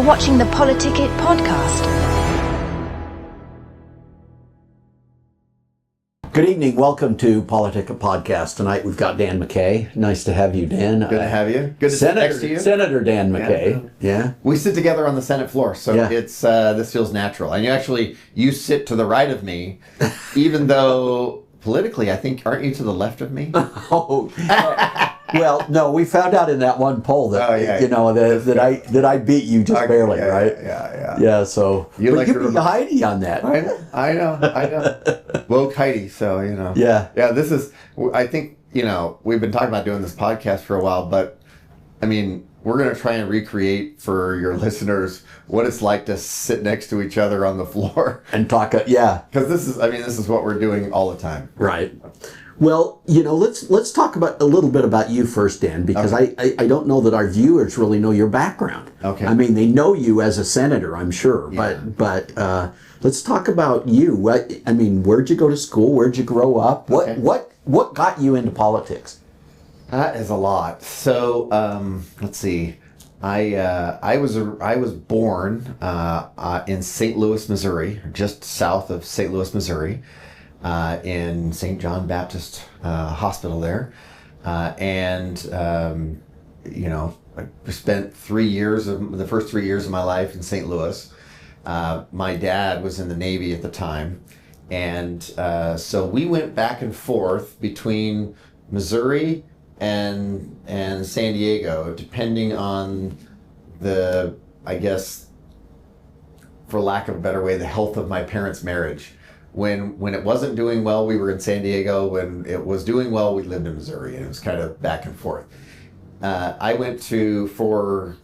You're watching the PoliticIt podcast. Good evening. Welcome to PoliticIt podcast. Tonight we've got Dan McCay. Nice to have you, Dan. Good to have you. Good to sit next to you. Senator Dan McCay. Yeah. We sit together on the Senate floor, so it's this feels natural. And you sit to the right of me, even though politically, I think, aren't you to the left of me? Oh. Well, no, we found out in that one poll that that I beat you just barely, right? Yeah. So you beat Heidi on that. I know. Woke Heidi. So Yeah. This is. I think we've been talking about doing this podcast for a while, but I mean, we're going to try and recreate for your listeners what it's like to sit next to each other on the floor and talk. Yeah. Because this is what we're doing all the time. Right. Well, let's talk about a little bit about you first, Dan, because I don't know that our viewers really know your background. Okay. I mean, they know you as a senator, I'm sure, but let's talk about you. Where'd you go to school? Where'd you grow up? What got you into politics? That is a lot. So let's see. I was born in St. Louis, Missouri, just south of St. Louis, Missouri. In St. John Baptist Hospital there. I spent the first 3 years of my life in St. Louis. My dad was in the Navy at the time. And so we went back and forth between Missouri and San Diego, depending on the, I guess, for lack of a better way, the health of my parents' marriage. When it wasn't doing well, we were in San Diego. When it was doing well, we lived in Missouri, and it was kind of back and forth. I went for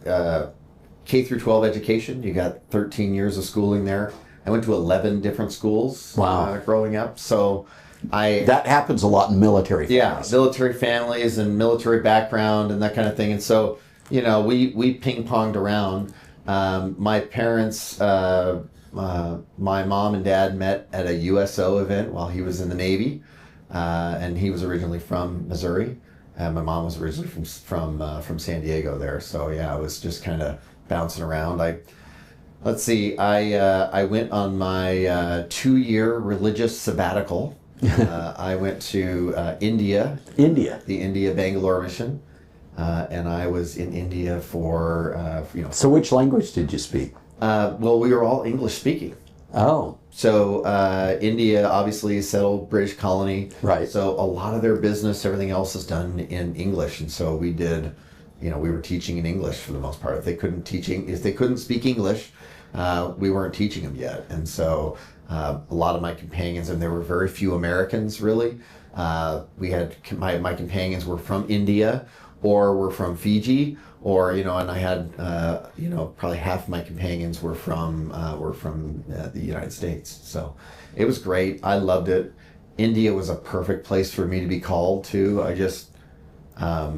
K through 12 education. You got 13 years of schooling there. I went to 11 different schools. Wow. Growing up. So that happens a lot in military families. Yeah, military families and military background and that kind of thing. And so, we ping-ponged around. My parents... my mom and dad met at a USO event while he was in the Navy, and he was originally from Missouri, and my mom was originally from San Diego there. So I was just kind of bouncing around. I went on my 2-year religious sabbatical. I went to India, the India Bangalore mission, and I was in India for So which language did you speak? Well, we were all English speaking. Oh. So India obviously settled British colony. Right. So a lot of their business, everything else is done in English. And so we did, we were teaching in English for the most part. If they couldn't speak English, we weren't teaching them yet. And so a lot of my companions, and there were very few Americans really. We had, my companions were from India or were from Fiji. Or and I had probably half my companions were from the United States. So it was great. I loved it. India was a perfect place for me to be called to. I just I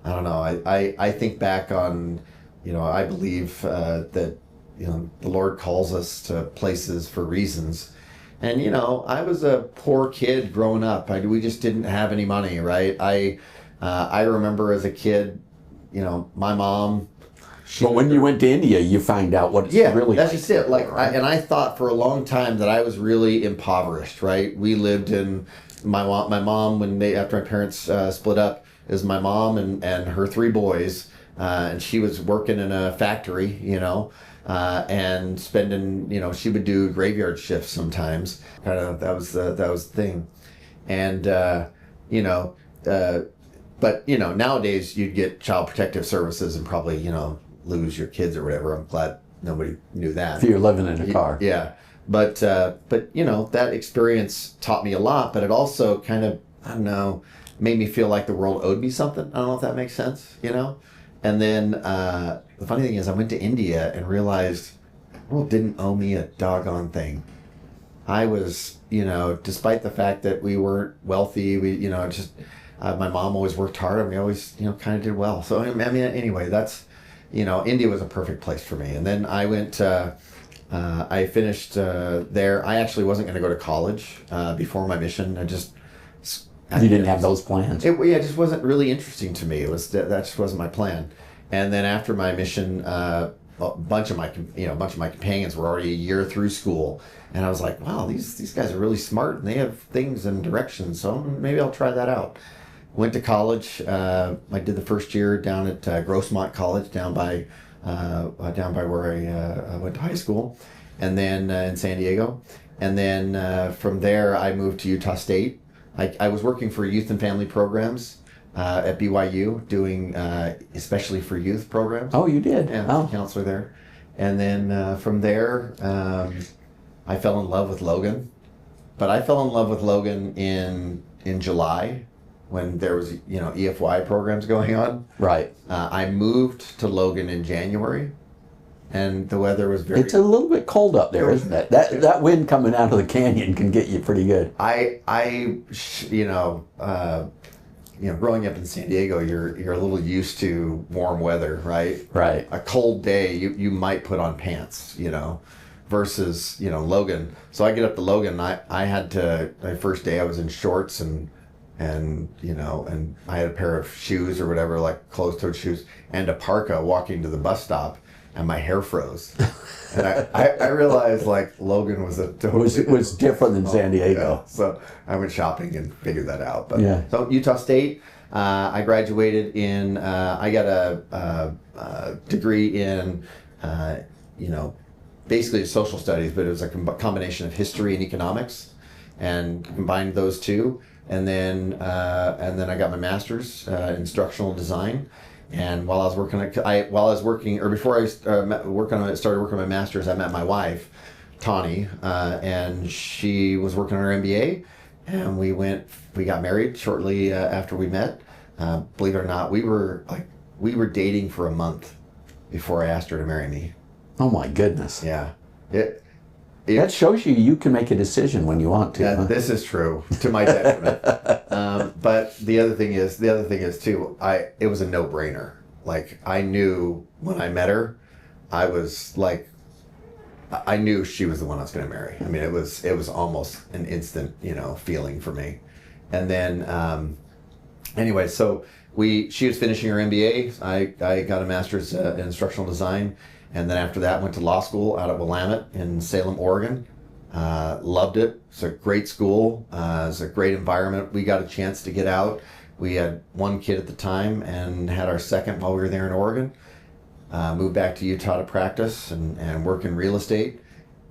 don't know. I think back on I believe that the Lord calls us to places for reasons. And I was a poor kid growing up. We just didn't have any money, right? I remember as a kid. My mom. But when you went to India, you find out what it's really that's like. just it. I thought for a long time that I was really impoverished. Right? We lived in my mom after my parents split up. Is my mom and her 3 boys, and she was working in a factory. And spending. She would do graveyard shifts sometimes. Kind of that was the thing, and But, nowadays you'd get child protective services and probably, lose your kids or whatever. I'm glad nobody knew that. If you're living in a car. Yeah. But that experience taught me a lot, but it also kind of, I don't know, made me feel like the world owed me something. I don't know if that makes sense, And then the funny thing is I went to India and realized the world didn't owe me a doggone thing. I was, despite the fact that we weren't wealthy, my mom always worked hard, and we always, kind of did well. So, anyway, that's, India was a perfect place for me. And then I went, I finished there. I actually wasn't going to go to college before my mission. You didn't have those plans? It just wasn't really interesting to me. That just wasn't my plan. And then after my mission, a bunch of my companions were already a year through school, and I was like, wow, these guys are really smart and they have things and directions, so maybe I'll try that out. Went to college. I did the first year down at Grossmont College down by where I went to high school, and then in San Diego, and then from there I moved to Utah State. I was working for youth and family programs at BYU, doing especially for youth programs. Oh, you did? Yeah, oh. Counselor there. And then from there, I fell in love with Logan. But I fell in love with Logan in July when there was, EFY programs going on. Right. I moved to Logan in January, and the weather was very... It's a little bit cold up there, isn't it? That wind coming out of the canyon can get you pretty good. Growing up in San Diego, you're a little used to warm weather, right? Right. A cold day, you might put on pants, versus, Logan. So I get up to Logan, and I had to, my first day I was in shorts and I had a pair of shoes or whatever, like closed-toed shoes, and a parka walking to the bus stop, and my hair froze. And I realized like Logan was was different than San Diego. Yeah. So I went shopping and figured that out. But yeah. So Utah State, I graduated in. I got a degree in, basically social studies, but it was a combination of history and economics, and combined those two. And then I got my master's in instructional design. And while I was working, or before I started working on my master's, I met my wife, Tawny, and she was working on her MBA, and we got married shortly after we met. Believe it or not, we were dating for a month before I asked her to marry me. Oh my goodness! Yeah, that shows you can make a decision when you want to. Yeah, huh? This is true to my detriment. But the other thing is too, it was a no-brainer. Like, I knew when I met her, I was like, I knew she was the one I was going to marry. I mean, it was almost an instant, feeling for me. And then, anyway, so she was finishing her MBA. I got a master's in instructional design. And then after that, went to law school out at Willamette in Salem, Oregon. Loved it. It's a great school. It's a great environment. We got a chance to get out. We had one kid at the time and had our second while we were there in Oregon. Moved back to Utah to practice and work in real estate.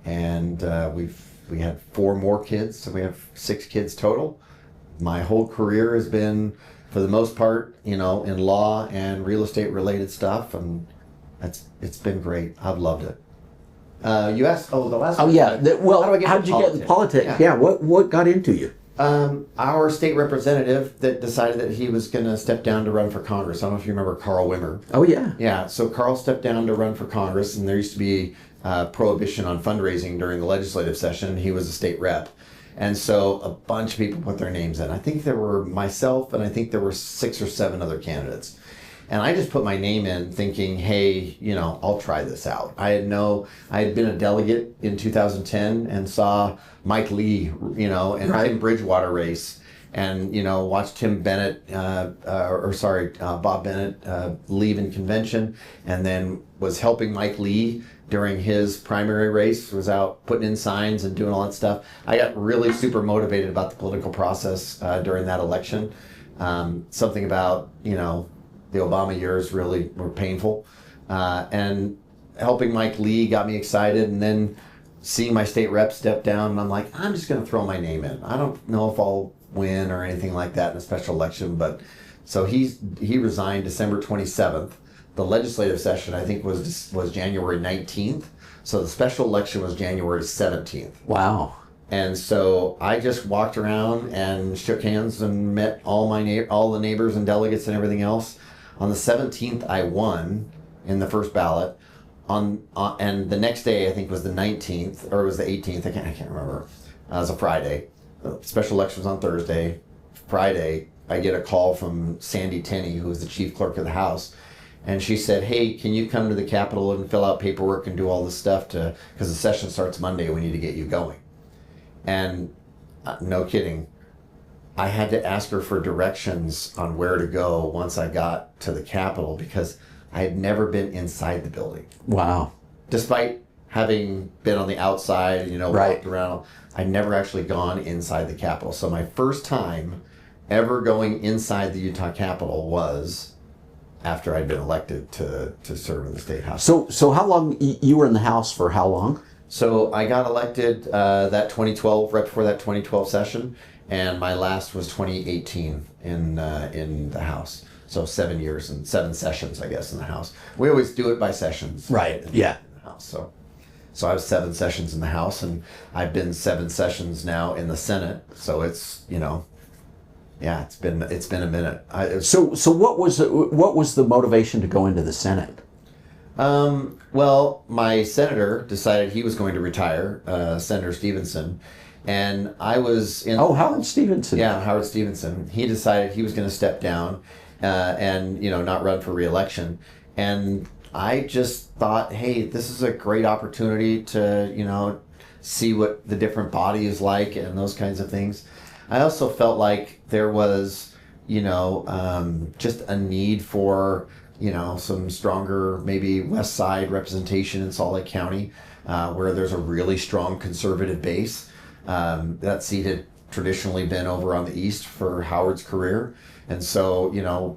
And we had 4 more kids, so we have 6 kids total. My whole career has been, for the most part, in law and real estate related stuff, and it's been great. I've loved it. You asked, the last one. Oh yeah. How'd you get in politics? politics? Yeah. What got into you? Our state representative that decided that he was going to step down to run for Congress. I don't know if you remember Carl Wimmer. Oh yeah. Yeah. So Carl stepped down to run for Congress, and there used to be prohibition on fundraising during the legislative session. He was a state rep. And so a bunch of people put their names in. I think there were myself, and I think there were 6 or 7 other candidates. And I just put my name in thinking, hey, I'll try this out. I had been a delegate in 2010 and saw Mike Lee, and Tim Bridgewater race, and, watched Tim Bennett, Bob Bennett leave in convention, and then was helping Mike Lee during his primary race, was out putting in signs and doing all that stuff. I got really super motivated about the political process during that election. Something about, the Obama years really were painful. And helping Mike Lee got me excited, and then seeing my state rep step down, and I'm like, I'm just going to throw my name in. I don't know if I'll win or anything like that in a special election, but so he resigned December 27th. The legislative session, I think, was January 19th. So the special election was January 17th. Wow. And so I just walked around and shook hands and met all the neighbors and delegates and everything else. On the 17th, I won in the first ballot. And the next day, I think, was the 19th, or it was the 18th. I can't remember. It was a Friday. The special election was on Thursday. Friday, I get a call from Sandy Tenney, who was the chief clerk of the House. And she said, hey, can you come to the Capitol and fill out paperwork and do all this stuff because the session starts Monday. We need to get you going. And no kidding, I had to ask her for directions on where to go once I got to the Capitol, because I had never been inside the building. Wow. Despite having been on the outside, walked around, I'd never actually gone inside the Capitol. So my first time ever going inside the Utah Capitol was after I'd been elected to serve in the State House. So how long, you were in the House for how long? So I got elected that 2012, right before that 2012 session, and my last was 2018 in the House. So 7 years and 7 sessions, I guess, in the House. We always do it by sessions. Right, yeah. In the House. So I was 7 sessions in the House, and I've been 7 sessions now in the Senate. So it's, yeah, it's been a minute. So what was the motivation to go into the Senate? Well, my senator decided he was going to retire, Senator Stevenson, and I was in. Oh, Howard Stevenson. Yeah, Howard Stevenson. He decided he was going to step down, and not run for re-election, and I just thought, hey, this is a great opportunity to see what the different body is like and those kinds of things. I also felt like there was, just a need for, some stronger, maybe West Side representation in Salt Lake County, where there's a really strong conservative base. That seat had traditionally been over on the East for Howard's career. And so,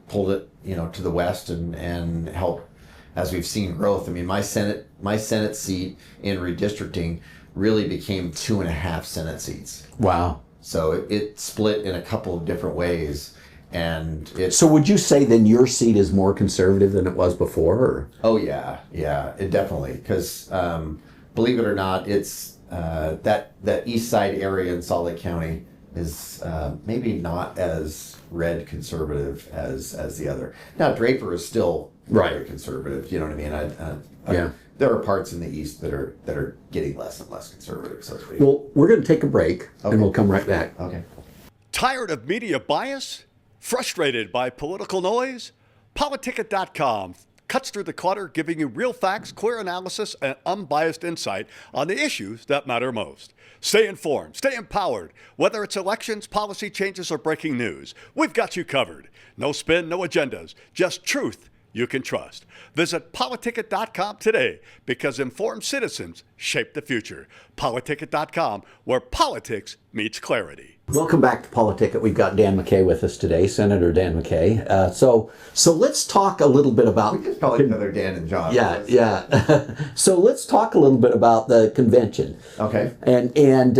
pulled it, to the West and helped, as we've seen growth. I mean, my Senate seat in redistricting really became 2.5 Senate seats. Wow. So it split in a couple of different ways, and So would you say then your seat is more conservative than it was before? Or? Oh yeah, it definitely, because believe it or not, it's that East Side area in Salt Lake County is maybe not as red conservative as the other. Now Draper is still very conservative. You know what I mean? There are parts in the East that are getting less and less conservative. So to speak. Well, we're going to take a break, and we'll come right back. Okay. Tired of media bias? Frustrated by political noise? PoliticIt.com cuts through the clutter, giving you real facts, clear analysis, and unbiased insight on the issues that matter most. Stay informed, stay empowered. Whether it's elections, policy changes, or breaking news, we've got you covered. No spin, no agendas, just truth you can trust. Visit PoliticIt.com today, because informed citizens shape the future. PoliticIt.com, where politics meets clarity. Welcome back to PoliticIt. We've got Dan McCay with us today, Senator Dan McCay. So let's talk a little bit about... We just call each other Dan and John. Yeah. So let's talk a little bit about the convention. Okay. And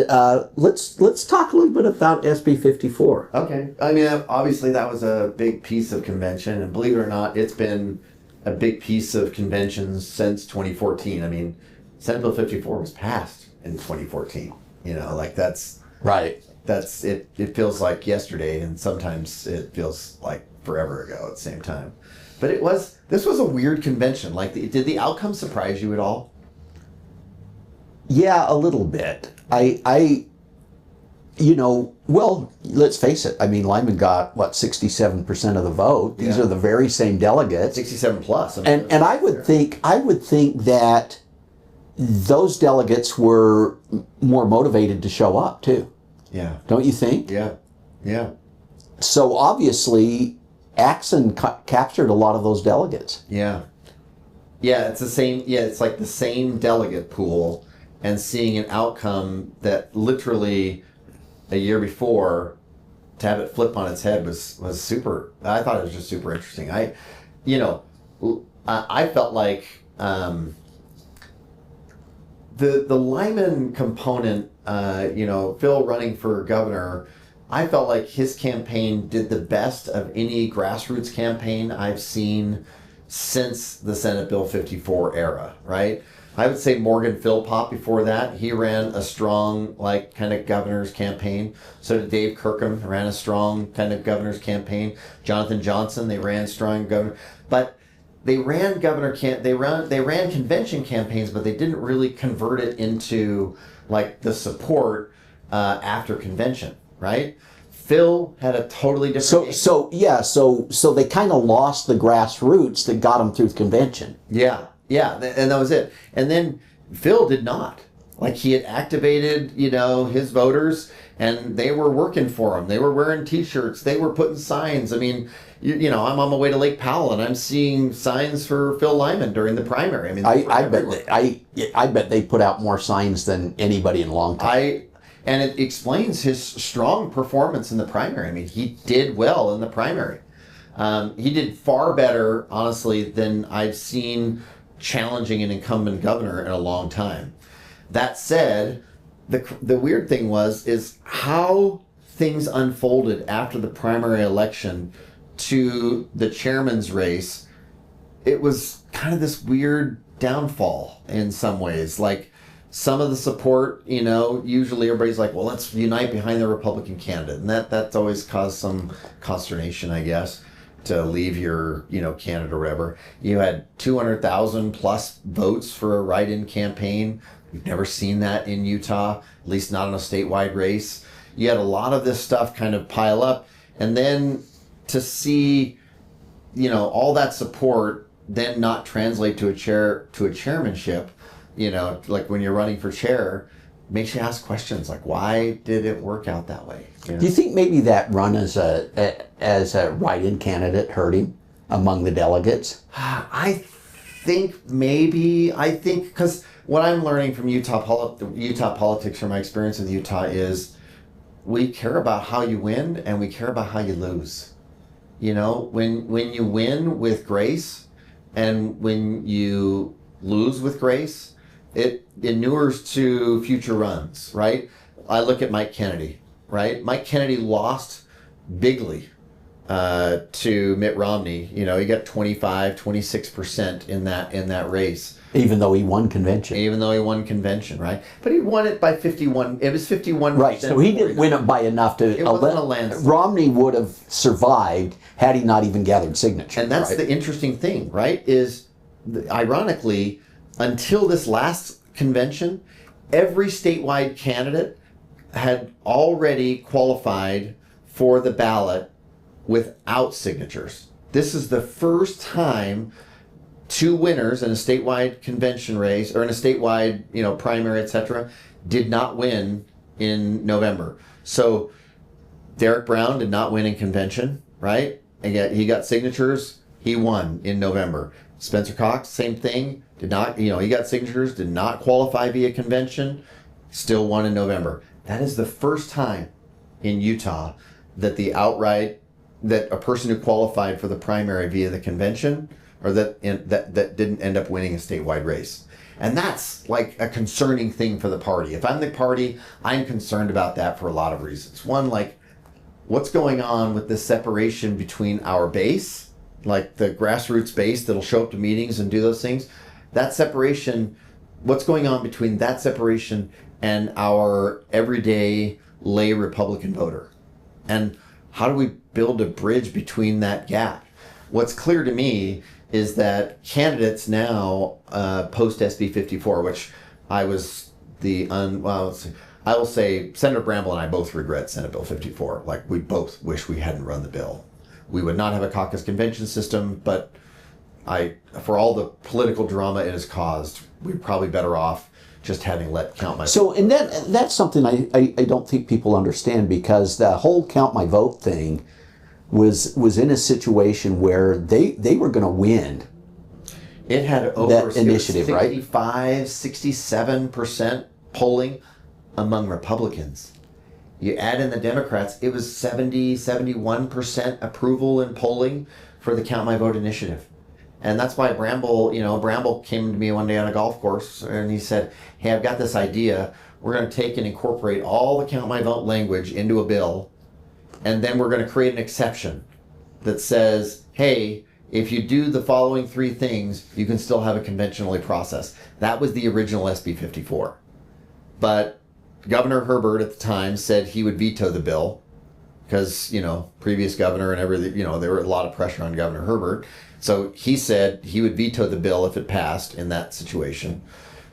let's talk a little bit about SB54. Okay. I mean, obviously that was a big piece of convention, and believe it or not, it's been a big piece of conventions since 2014. I mean, Senate Bill 54 was passed in 2014. That's... Right. That's it. It feels like yesterday, and sometimes it feels like forever ago at the same time. But this was a weird convention. Like, did the outcome surprise you at all? Yeah, a little bit. Well, let's face it. I mean, Lyman got 67% of the vote. These are the very same delegates. 67 plus. And I would think that those delegates were more motivated to show up too. Yeah. Don't you think? Yeah. So obviously, Axon captured a lot of those delegates. Yeah, it's the same. Yeah, it's like the same delegate pool, and seeing an outcome that literally a year before, to have it flip on its head was super. I thought it was just super interesting. I felt like the Lyman component. Phil running for governor, I felt like his campaign did the best of any grassroots campaign I've seen since the Senate Bill 54 era, right? I would say Morgan Philpott before that, he ran a strong, kind of governor's campaign. So did Dave Kirkham, ran a strong kind of governor's campaign. Jonathan Johnson, they ran strong governor. But they ran they ran convention campaigns, but they didn't really convert it into the support after convention, right? Phil had a totally different. So they kind of lost the grassroots that got them through the convention. Yeah, and that was it. And then Phil did not. Like he had activated, his voters, and they were working for him. They were wearing T-shirts. They were putting signs. I mean, I'm on my way to Lake Powell, and I'm seeing signs for Phil Lyman during the primary. I mean, I bet they put out more signs than anybody in a long time. And it explains his strong performance in the primary. I mean, he did well in the primary. He did far better, honestly, than I've seen challenging an incumbent governor in a long time. That said, the weird thing is how things unfolded after the primary election to the chairman's race. It was kind of this weird downfall in some ways. Like some of the support, usually everybody's like, well, let's unite behind the Republican candidate. And that's always caused some consternation, I guess, to leave your, candidate or whatever. You had 200,000 plus votes for a write-in campaign. We've never seen that in Utah, at least not in a statewide race. You had a lot of this stuff kind of pile up. And then to see, all that support then not translate to a chairmanship, like when you're running for chair, makes you ask questions like, why did it work out that way? Do you think maybe that run as a write-in candidate hurt him among the delegates? I think because what I'm learning from Utah politics, from my experience with Utah, is we care about how you win and we care about how you lose. When you win with grace and when you lose with grace, it inures to future runs, right? I look at Mike Kennedy, right? Mike Kennedy lost bigly to Mitt Romney. He got 26% in that race. Even though he won convention. Right? But he won it by 51. It was 51%. Right, so he didn't win it by enough to... It wasn't a landslide. Romney would have survived had he not even gathered signatures. And that's the interesting thing, right? Is, ironically, until this last convention, every statewide candidate had already qualified for the ballot without signatures. This is the first time two winners in a statewide convention race or in a statewide, primary, etc., did not win in November. So Derek Brown did not win in convention, right? And yet he got signatures. He won in November. Spencer Cox, same thing. Did not, he got signatures, did not qualify via convention, still won in November. That is the first time in Utah that that a person who qualified for the primary via the convention or that didn't end up winning a statewide race. And that's like a concerning thing for the party. If I'm the party, I'm concerned about that for a lot of reasons. One, like, what's going on with this separation between our base, like the grassroots base that'll show up to meetings and do those things? That separation, what's going on between that separation and our everyday lay Republican voter? And how do we build a bridge between that gap? What's clear to me is that candidates now, post SB54, which I was I will say Senator Bramble and I both regret Senate Bill 54. Like, we both wish we hadn't run the bill. We would not have a caucus convention system, but for all the political drama it has caused, we're probably better off just having let count my vote. So, and that's something I don't think people understand, because the whole count my vote thing was in a situation where they were going to win. It had over that initiative, 65, 67% polling among Republicans. You add in the Democrats, it was 70, 71% approval in polling for the Count My Vote initiative. And that's why Bramble came to me one day on a golf course and he said, hey, I've got this idea. We're going to take and incorporate all the Count My Vote language into a bill, and then we're going to create an exception that says, hey, if you do the following three things, you can still have a conventionally process. That was the original SB54. But Governor Herbert at the time said he would veto the bill because, previous governor and everything, there were a lot of pressure on Governor Herbert. So he said he would veto the bill if it passed in that situation.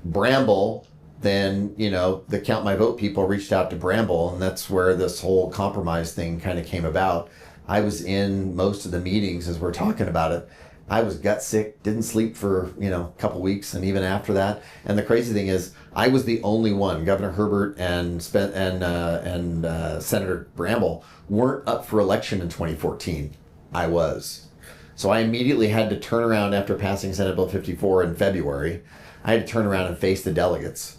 Bramble, then, the Count My Vote people reached out to Bramble, and that's where this whole compromise thing kind of came about. I was in most of the meetings as we're talking about it, I was gut sick, didn't sleep for, a couple weeks, and even after that. And the crazy thing is, I was the only one. Governor Herbert and Senator Bramble weren't up for election in 2014. I was. So I immediately had to turn around after passing Senate Bill 54 in February. I had to turn around and face the delegates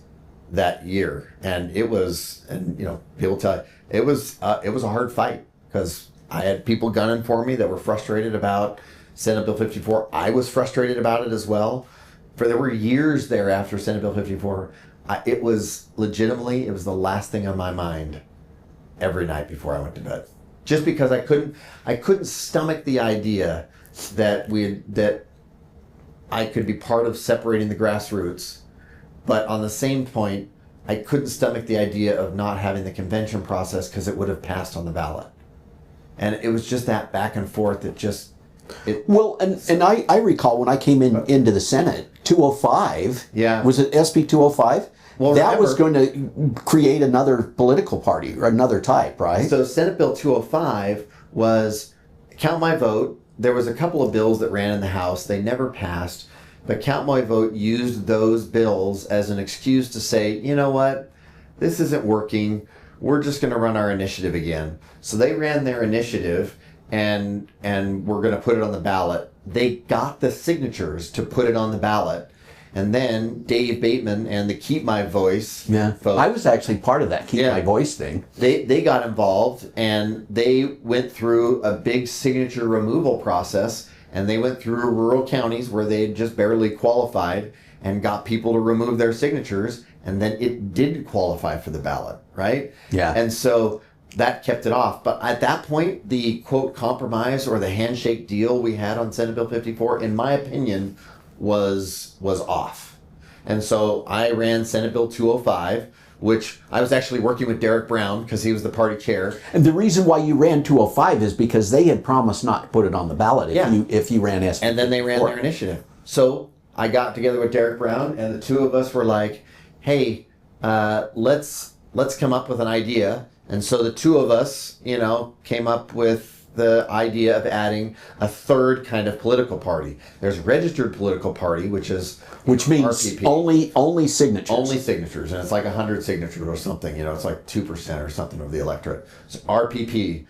that year, and it was, people tell you, it was a hard fight, because I had people gunning for me that were frustrated about Senate Bill 54. I was frustrated about it as well. There were years there after Senate Bill 54. It was the last thing on my mind every night before I went to bed, just because I couldn't stomach the idea that I could be part of separating the grassroots, but on the same point, I couldn't stomach the idea of not having the convention process, because it would have passed on the ballot. And it was just that back and forth that just... I recall when I came into the Senate, 205, was it SB 205? Well, that was going to create another political party, or another type, right? So Senate Bill 205 was count my vote. There was a couple of bills that ran in the House. They never passed. But Count My Vote used those bills as an excuse to say, you know what, this isn't working. We're just going to run our initiative again. So they ran their initiative, and we're going to put it on the ballot. They got the signatures to put it on the ballot. And then Dave Bateman and the Keep My Voice folks, I was actually part of that Keep My Voice thing. They got involved, and they went through a big signature removal process. And they went through rural counties where they had just barely qualified and got people to remove their signatures. And then it did qualify for the ballot, right? Yeah. And so that kept it off. But at that point, the quote compromise or the handshake deal we had on Senate Bill 54, in my opinion, was off. And so I ran Senate Bill 205, which I was actually working with Derek Brown, because he was the party chair. And the reason why you ran 205 is because they had promised not to put it on the ballot if you ran SB54. And then they ran their initiative. So I got together with Derek Brown, and the two of us were like, hey, let's come up with an idea. And so the two of us, came up with the idea of adding a third kind of political party. There's registered political party, which means RPP. only signatures. Only signatures, and it's like 100 signatures or something. It's like 2% or something of the electorate. So RPP,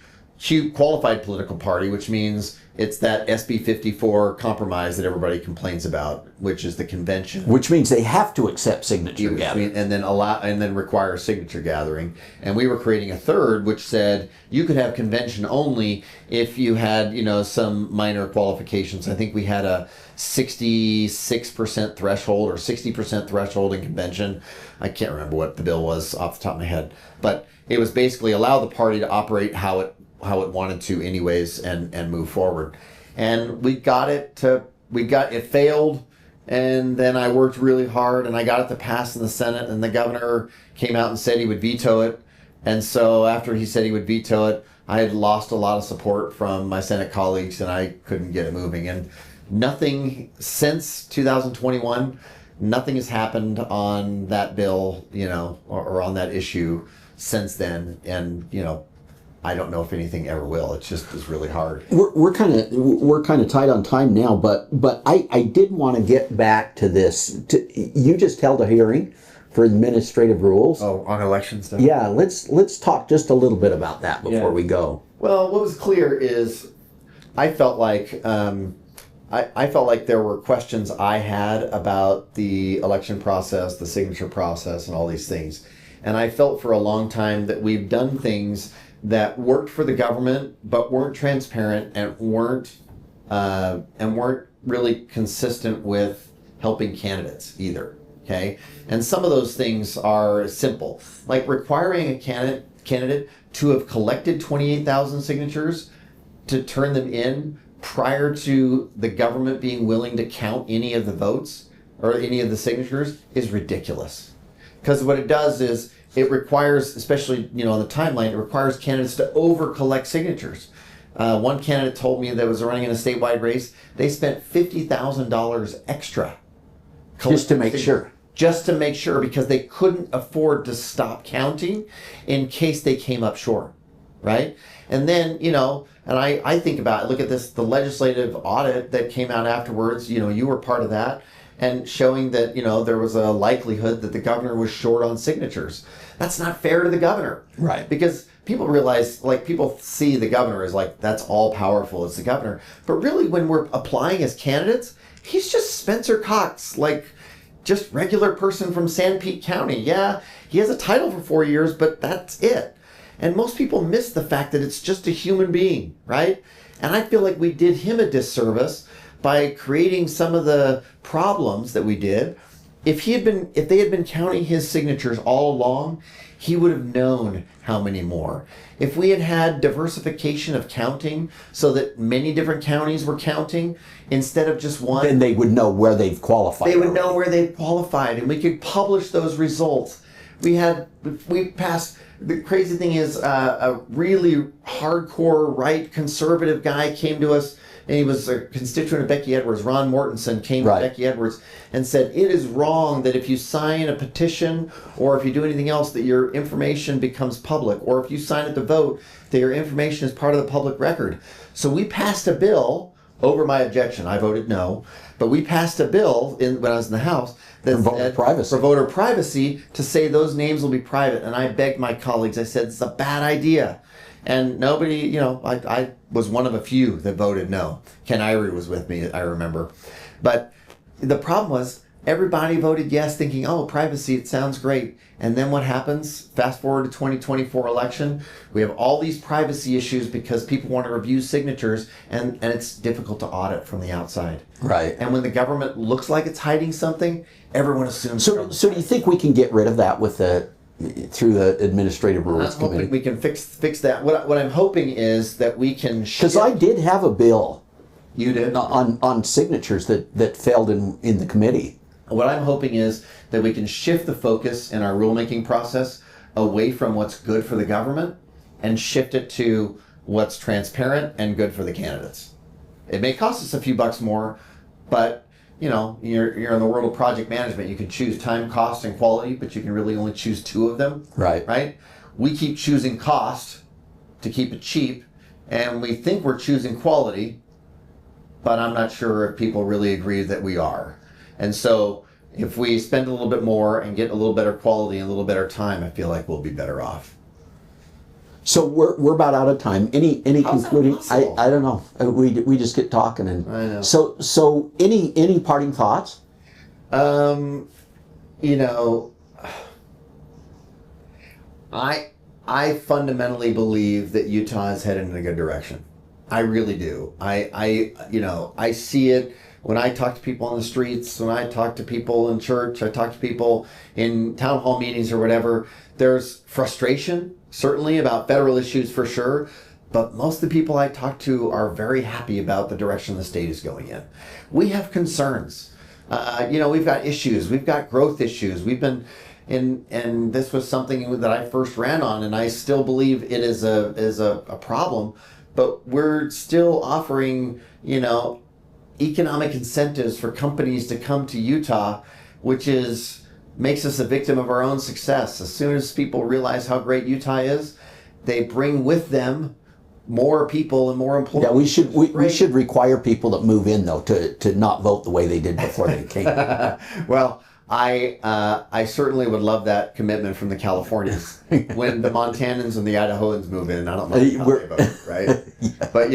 qualified political party, which means it's that SB54 compromise that everybody complains about, which is the convention. Which means they have to accept signature gathering. And then require signature gathering. And we were creating a third, which said you could have convention only if you had, some minor qualifications. I think we had a 66% threshold or 60% threshold in convention. I can't remember what the bill was off the top of my head. But it was basically allow the party to operate how it wanted to anyways, and move forward. And it failed, and then I worked really hard, and I got it to pass in the Senate, and the governor came out and said he would veto it. And so after he said he would veto it, I had lost a lot of support from my Senate colleagues, and I couldn't get it moving. And nothing since 2021, nothing has happened on that bill, or on that issue since then. And, I don't know if anything ever will. It just is really hard. We're kind of tight on time now, but I did want to get back to this. You just held a hearing for administrative rules. Oh, on election stuff. Yeah, let's talk just a little bit about that before we go. Well, what was clear is I felt like there were questions I had about the election process, the signature process, and all these things, and I felt for a long time that we've done things that worked for the government but weren't transparent and weren't really consistent with helping candidates either. Okay, and some of those things are simple, like requiring a candidate to have collected 28,000 signatures to turn them in prior to the government being willing to count any of the votes or any of the signatures is ridiculous. Because what it does is it requires, especially on the timeline, it requires candidates to over-collect signatures. One candidate told me that was running in a statewide race, they spent $50,000 extra. Just to make sure. Just to make sure, because they couldn't afford to stop counting in case they came up short. right? And then, and I think about it, look at this, the legislative audit that came out afterwards, you were part of that, and showing that, there was a likelihood that the governor was short on signatures. That's not fair to the governor. Right. Because people realize, people see the governor as that's all powerful, it's the governor. But really, when we're applying as candidates, he's just Spencer Cox, just regular person from Sanpete County. Yeah, he has a title for 4 years, but that's it. And most people miss the fact that it's just a human being, right? And I feel like we did him a disservice by creating some of the problems that we did. If they had been counting his signatures all along, he would have known how many more. If we had had diversification of counting so that many different counties were counting instead of just one, then they would know where they've qualified. They would know where they've qualified, and we could publish those results. We passed. The crazy thing is, a really hardcore right conservative guy came to us, and he was a constituent of Becky Edwards. Ron Mortensen came to Becky Edwards and said, it is wrong that if you sign a petition or if you do anything else that your information becomes public, or if you sign it to vote, that your information is part of the public record. So we passed a bill over my objection. I voted no, but we passed a bill when I was in the House that for voter privacy to say those names will be private. And I begged my colleagues, I said, it's a bad idea. And nobody, I was one of a few that voted no. Ken Irie was with me, I remember. But the problem was everybody voted yes, thinking, oh, privacy, it sounds great. And then what happens? Fast forward to 2024 election, we have all these privacy issues because people want to review signatures, and it's difficult to audit from the outside. Right. And when the government looks like it's hiding something, everyone assumes. So do you think we can get rid of that through the Administrative Rules I'm hoping Committee? we can fix that. What I'm hoping is that we can Because I did have a bill. You did? On signatures that failed in the committee. What I'm hoping is that we can shift the focus in our rulemaking process away from what's good for the government and shift it to what's transparent and good for the candidates. It may cost us a few bucks more, but you're in the world of project management. You can choose time, cost, and quality, but you can really only choose two of them. Right. Right? We keep choosing cost to keep it cheap, and we think we're choosing quality, but I'm not sure if people really agree that we are. And so if we spend a little bit more and get a little better quality and a little better time, I feel like we'll be better off. So we're about out of time. Any How's concluding? that possible? I don't know. We just get talking, and I know. So any parting thoughts? I fundamentally believe that Utah is headed in a good direction. I really do. I see it when I talk to people on the streets, when I talk to people in church, I talk to people in town hall meetings or whatever. There's frustration, certainly, about federal issues for sure. But most of the people I talk to are very happy about the direction the state is going in. We have concerns. We've got issues. We've got growth issues. We've been and this was something that I first ran on, and I still believe it is a problem. But we're still offering, economic incentives for companies to come to Utah, which makes us a victim of our own success. As soon as people realize how great Utah is, they bring with them more people and more employees. Yeah, we should require people that move in though to not vote the way they did before they came. Well, I certainly would love that commitment from the Californians. When the Montanans and the Idahoans move in, I don't know how they vote, right? Yeah. But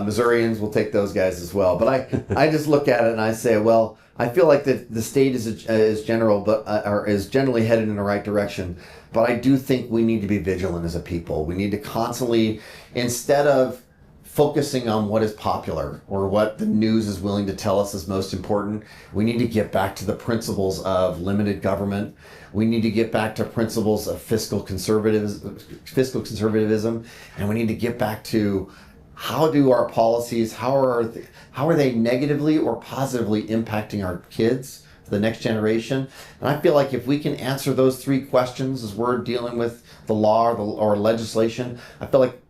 Missourians will take those guys as well. But I just look at it and I say, well, I feel like the state is generally headed in the right direction. But I do think we need to be vigilant as a people. We need to constantly, instead of focusing on what is popular or what the news is willing to tell us is most important, we need to get back to the principles of limited government. We need to get back to principles of fiscal conservatism, and we need to get back to how do our policies, how are they negatively or positively impacting our kids, the next generation? And I feel like if we can answer those three questions as we're dealing with the law or legislation, I feel like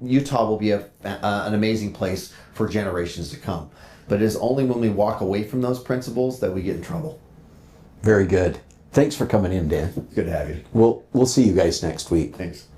Utah will be an amazing place for generations to come. But it is only when we walk away from those principles that we get in trouble. Very good. Thanks for coming in, Dan. Good to have you. We'll see you guys next week. Thanks.